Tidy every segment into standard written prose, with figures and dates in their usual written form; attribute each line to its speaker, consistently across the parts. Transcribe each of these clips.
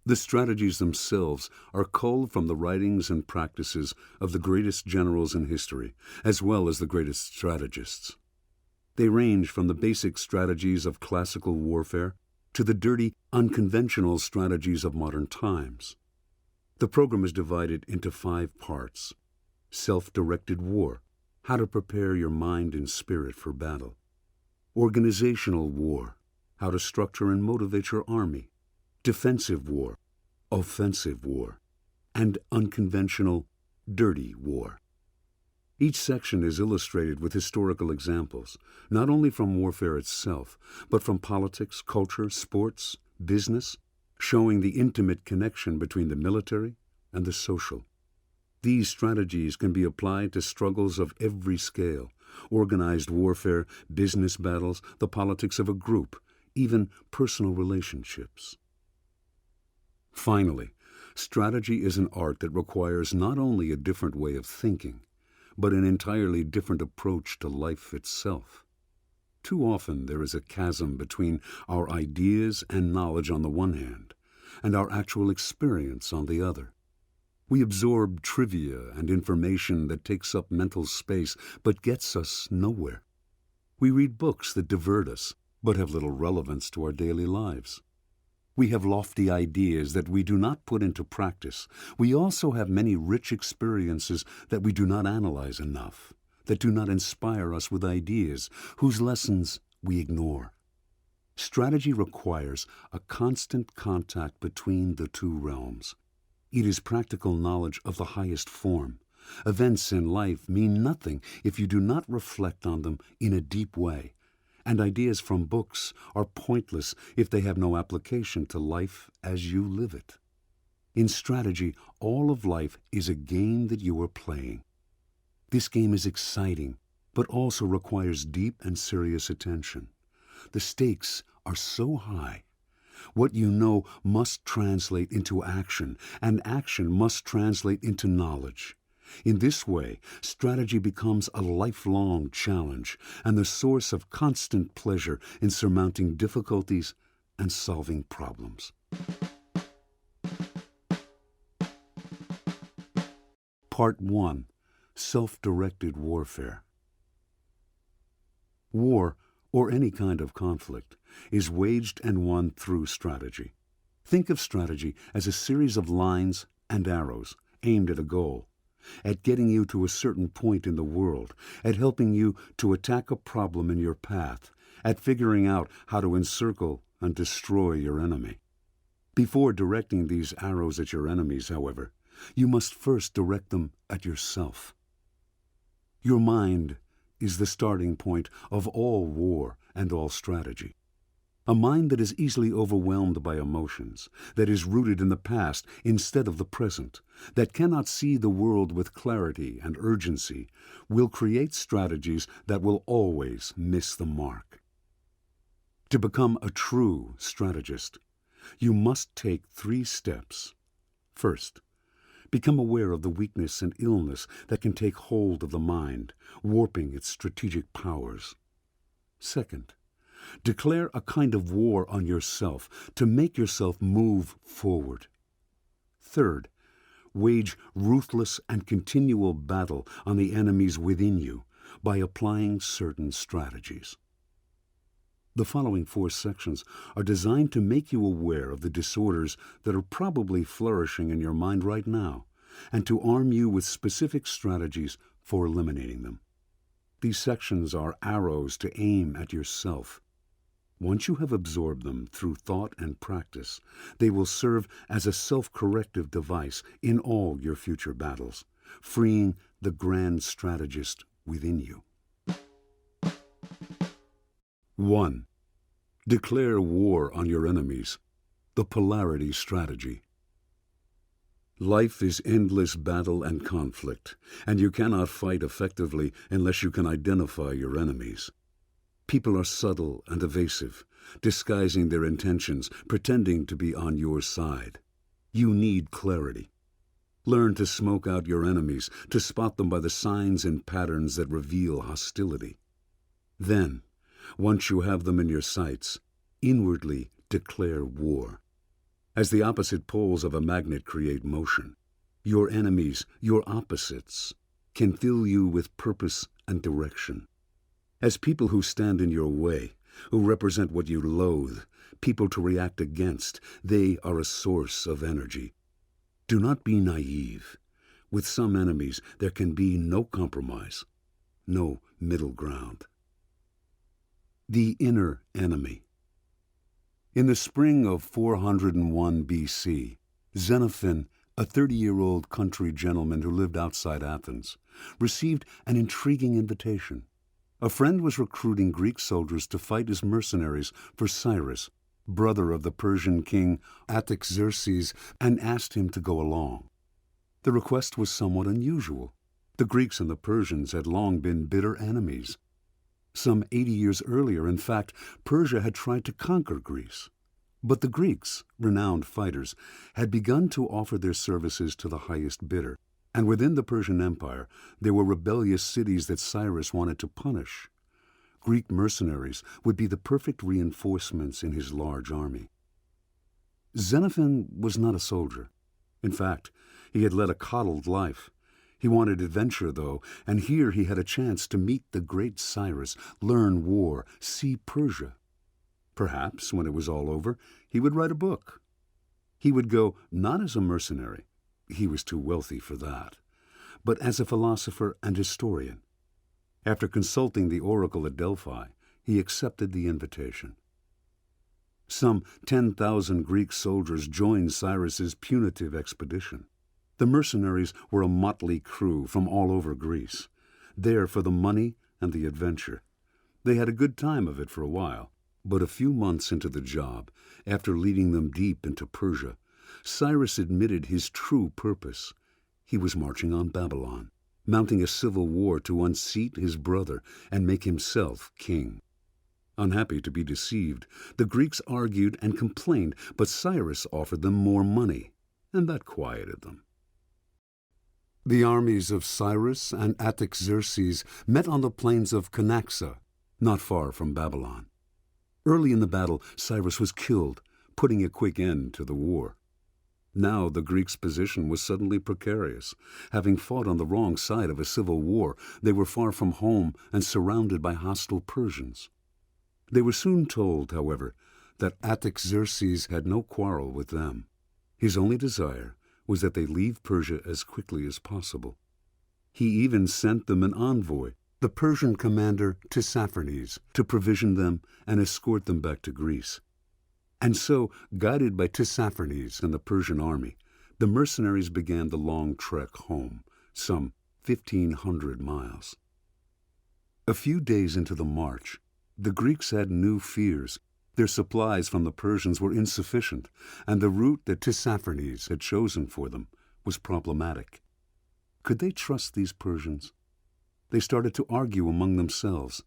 Speaker 1: The strategies themselves are culled from the writings and practices of the greatest generals in history, as well as the greatest strategists. They range from the basic strategies of classical warfare to the dirty, unconventional strategies of modern times. The program is divided into 5 parts: self-directed war, how to prepare your mind and spirit for battle; organizational war, how to structure and motivate your army; defensive war, offensive war; and unconventional, dirty war. Each section is illustrated with historical examples, not only from warfare itself, but from politics, culture, sports, business, showing the intimate connection between the military and the social. These strategies can be applied to struggles of every scale: organized warfare, business battles, the politics of a group, even personal relationships. Finally, strategy is an art that requires not only a different way of thinking, but an entirely different approach to life itself. Too often there is a chasm between our ideas and knowledge on the one hand, and our actual experience on the other. We absorb trivia and information that takes up mental space but gets us nowhere. We read books that divert us but have little relevance to our daily lives. We have lofty ideas that we do not put into practice. We also have many rich experiences that we do not analyze enough, that do not inspire us with ideas, whose lessons we ignore. Strategy requires a constant contact between the two realms. It is practical knowledge of the highest form. Events in life mean nothing if you do not reflect on them in a deep way, and ideas from books are pointless if they have no application to life as you live it. In strategy, all of life is a game that you are playing. This game is exciting, but also requires deep and serious attention. The stakes are so high. What you know must translate into action, and action must translate into knowledge. In this way, strategy becomes a lifelong challenge and the source of constant pleasure in surmounting difficulties and solving problems. Part 1. Self-directed warfare. War, or any kind of conflict, is waged and won through strategy. Think of strategy as a series of lines and arrows aimed at a goal, at getting you to a certain point in the world, at helping you to attack a problem in your path, at figuring out how to encircle and destroy your enemy. Before directing these arrows at your enemies, however, you must first direct them at yourself. Your mind is the starting point of all war and all strategy. A mind that is easily overwhelmed by emotions, that is rooted in the past instead of the present, that cannot see the world with clarity and urgency, will create strategies that will always miss the mark. To become a true strategist, you must take 3 steps. First, become aware of the weakness and illness that can take hold of the mind, warping its strategic powers. Second, declare a kind of war on yourself to make yourself move forward. Third, wage ruthless and continual battle on the enemies within you by applying certain strategies. The following 4 sections are designed to make you aware of the disorders that are probably flourishing in your mind right now, and to arm you with specific strategies for eliminating them. These sections are arrows to aim at yourself. Once you have absorbed them through thought and practice, they will serve as a self-corrective device in all your future battles, freeing the grand strategist within you. 1. Declare war on your enemies. The polarity strategy. Life is endless battle and conflict, and you cannot fight effectively unless you can identify your enemies. People are subtle and evasive, disguising their intentions, pretending to be on your side. You need clarity. Learn to smoke out your enemies, to spot them by the signs and patterns that reveal hostility. Then, once you have them in your sights, inwardly declare war. As the opposite poles of a magnet create motion, your enemies, your opposites, can fill you with purpose and direction. As people who stand in your way, who represent what you loathe, people to react against, they are a source of energy. Do not be naive. With some enemies, there can be no compromise, no middle ground. The inner enemy. In the spring of 401 BC, Xenophon, a 30-year-old country gentleman who lived outside Athens, received an intriguing invitation. A friend was recruiting Greek soldiers to fight as mercenaries for Cyrus, brother of the Persian king Artaxerxes, and asked him to go along. The request was somewhat unusual. The Greeks and the Persians had long been bitter enemies. Some 80 years earlier, in fact, Persia had tried to conquer Greece. But the Greeks, renowned fighters, had begun to offer their services to the highest bidder, and within the Persian Empire there were rebellious cities that Cyrus wanted to punish. Greek mercenaries would be the perfect reinforcements in his large army. Xenophon was not a soldier. In fact, he had led a coddled life. He wanted adventure, though, and here he had a chance to meet the great Cyrus, learn war, see Persia. Perhaps, when it was all over, he would write a book. He would go not as a mercenary, he was too wealthy for that, but as a philosopher and historian. After consulting the oracle at Delphi, he accepted the invitation. Some 10,000 Greek soldiers joined Cyrus's punitive expedition. The mercenaries were a motley crew from all over Greece, there for the money and the adventure. They had a good time of it for a while, but a few months into the job, after leading them deep into Persia, Cyrus admitted his true purpose. He was marching on Babylon, mounting a civil war to unseat his brother and make himself king. Unhappy to be deceived, the Greeks argued and complained, but Cyrus offered them more money, and that quieted them. The armies of Cyrus and Artaxerxes met on the plains of Canaxa, not far from Babylon. Early in the battle, Cyrus was killed, putting a quick end to the war. Now the Greeks' position was suddenly precarious. Having fought on the wrong side of a civil war, they were far from home and surrounded by hostile Persians. They were soon told, however, that Artaxerxes had no quarrel with them. His only desire was that they leave Persia as quickly as possible. He even sent them an envoy, the Persian commander Tissaphernes, to provision them and escort them back to Greece. And so, guided by Tissaphernes and the Persian army, the mercenaries began the long trek home, some 1,500 miles. A few days into the march, the Greeks had new fears. Their supplies from the Persians were insufficient, and the route that Tissaphernes had chosen for them was problematic. Could they trust these Persians? They started to argue among themselves.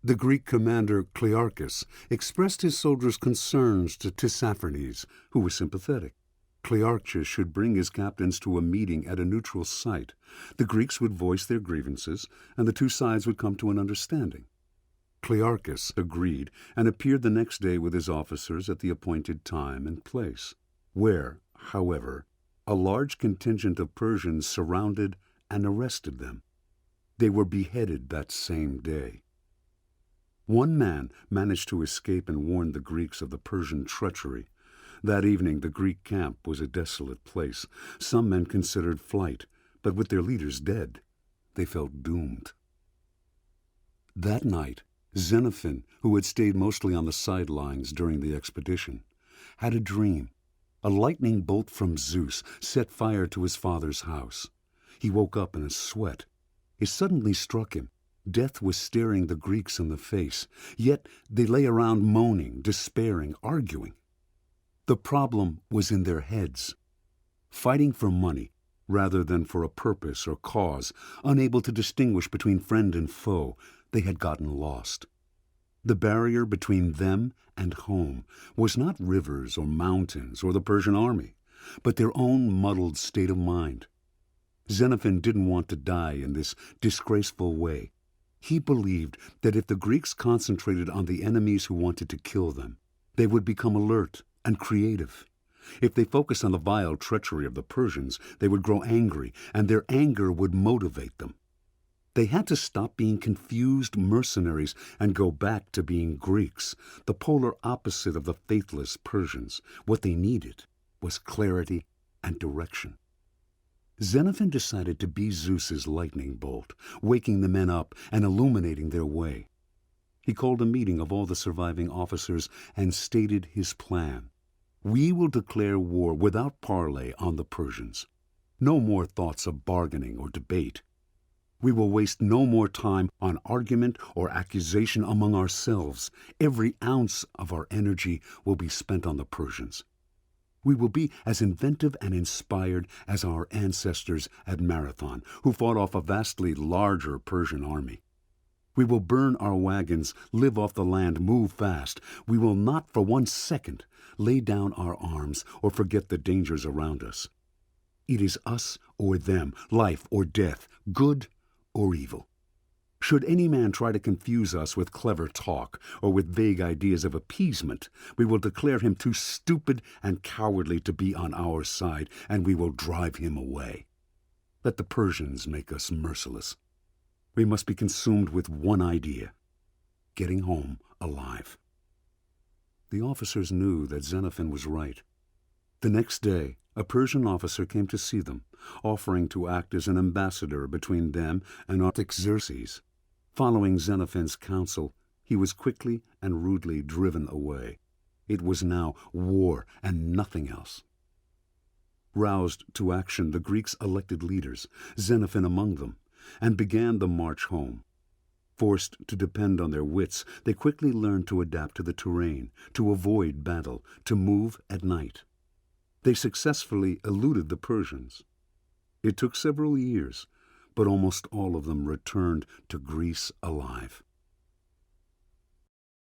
Speaker 1: The Greek commander Clearchus expressed his soldiers' concerns to Tissaphernes, who was sympathetic. Clearchus should bring his captains to a meeting at a neutral site. The Greeks would voice their grievances, and the two sides would come to an understanding. Clearchus agreed and appeared the next day with his officers at the appointed time and place, where, however, a large contingent of Persians surrounded and arrested them. They were beheaded that same day. One man managed to escape and warned the Greeks of the Persian treachery. That evening the Greek camp was a desolate place. Some men considered flight, but with their leaders dead, they felt doomed. That night, Xenophon, who had stayed mostly on the sidelines during the expedition, had a dream. A lightning bolt from Zeus set fire to his father's house. He woke up in a sweat. It suddenly struck him. Death was staring the Greeks in the face, yet they lay around moaning, despairing, arguing. The problem was in their heads. Fighting for money rather than for a purpose or cause, unable to distinguish between friend and foe, they had gotten lost. The barrier between them and home was not rivers or mountains or the Persian army, but their own muddled state of mind. Xenophon didn't want to die in this disgraceful way. He believed that if the Greeks concentrated on the enemies who wanted to kill them, they would become alert and creative. If they focused on the vile treachery of the Persians, they would grow angry, and their anger would motivate them. They had to stop being confused mercenaries and go back to being Greeks, the polar opposite of the faithless Persians. What they needed was clarity and direction. Xenophon decided to be Zeus's lightning bolt, waking the men up and illuminating their way. He called a meeting of all the surviving officers and stated his plan. We will declare war without parley on the Persians. No more thoughts of bargaining or debate. We will waste no more time on argument or accusation among ourselves. Every ounce of our energy will be spent on the Persians. We will be as inventive and inspired as our ancestors at Marathon, who fought off a vastly larger Persian army. We will burn our wagons, live off the land, move fast. We will not for 1 second lay down our arms or forget the dangers around us. It is us or them, life or death, good or evil. Should any man try to confuse us with clever talk or with vague ideas of appeasement, we will declare him too stupid and cowardly to be on our side, and we will drive him away. Let the Persians make us merciless. We must be consumed with one idea: getting home alive. The officers knew that Xenophon was right. The next day, a Persian officer came to see them, offering to act as an ambassador between them and Artaxerxes. Following Xenophon's counsel, he was quickly and rudely driven away. It was now war and nothing else. Roused to action, the Greeks elected leaders, Xenophon among them, and began the march home. Forced to depend on their wits, they quickly learned to adapt to the terrain, to avoid battle, to move at night. They successfully eluded the Persians. It took several years, but almost all of them returned to Greece alive.